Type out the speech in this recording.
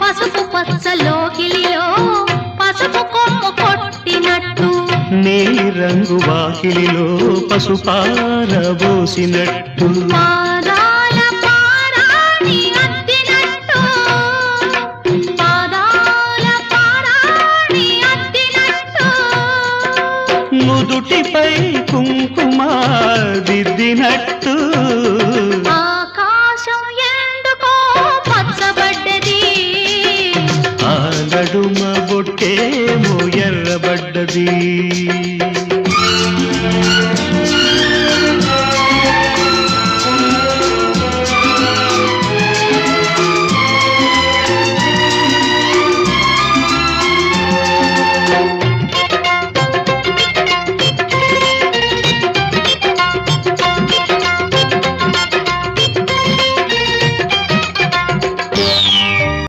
పసుపు పచ్చలోకిలిలో పసుపు కొమ్ము కొట్టినట్టు నీలి రంగు వాకిలిలో పసుపారబోసినట్టు పాదాల పారాణి అద్దినట్టు పాదాల పారాణి అద్దినట్టు నుదుటిపై కుంకుమ దిద్దినట్టు